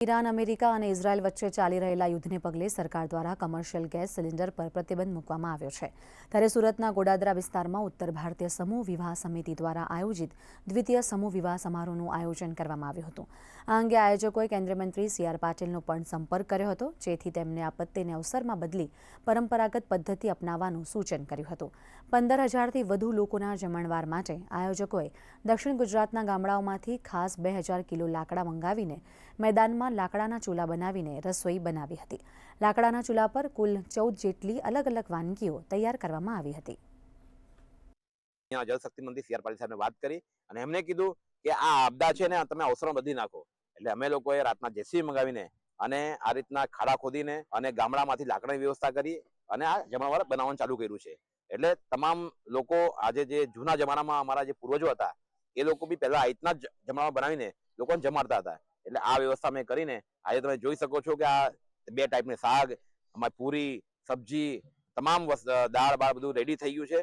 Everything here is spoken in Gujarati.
ઈરાન, અમેરિકા અને ઇઝરાયલ વચ્ચે ચાલી રહેલા યુદ્ધને પગલે સરકાર દ્વારા કમર્શિયલ ગેસ સિલિન્ડર પર પ્રતિબંધ મૂકવામાં આવ્યો છે। ત્યારે સુરતના ગોડાદરા વિસ્તારમાં ઉત્તર ભારતીય સમૂહ વિવાહ સમિતિ દ્વારા આયોજિત દ્વિતીય સમૂહ વિવાહ સમારોહનું આયોજન કરવામાં આવ્યું હતું। આ અંગે આયોજકોએ કેન્દ્રીય મંત્રી સી.આર. પાટીલનો પણ સંપર્ક કર્યો હતો, જેથી તેમને આપત્તિને અવસરમાં બદલી પરંપરાગત પદ્ધતિ અપનાવવાનું સૂચન કર્યું હતું। 15,000થી વધુ લોકોના જમણવાર માટે આયોજકોએ દક્ષિણ ગુજરાતના ગામડાઓમાંથી ખાસ 2,000 કિલો લાકડા મંગાવીને મેદાનમાં લાકડાના ચૂલા બનાવીને રસોઈ બનાવી હતી। લાકડાના ચૂલા પર કુલ 14 જેટલી અલગ અલગ વાનગીઓ તૈયાર કરવામાં આવી હતી। જલશક્તિ મંત્રી સી.આર. પાટીલ સાહેબને વાત કરી અને એમને કીધું કે આ આપદા છે ને તમે અવસરમાં બદલી નાખો। એટલે અમે લોકોએ રાતના જેસીબી મંગાવીને અને આ રીતના ખાડા ખોદીને અને ગામડામાંથી લાકડાની વ્યવસ્થા કરી અને આ જમણવાર બનાવવાનું ચાલુ કર્યું છે। એટલે તમામ લોકો આજે જે જૂના જમાનામાં અમારા જે પૂર્વજો હતા એ લોકો બી પહેલા આ રીતના જ જમણવાર બનાવીને લોકોને જમાડતા હતા। એટલે આ વ્યવસ્થા મેં કરીને આજે તમે જોઈ શકો છો કે આ 2 ટાઈપની શાક, અમારી પૂરી, સબ્જી, તમામ દાળ બાળ બધું રેડી થઈ ગયું છે।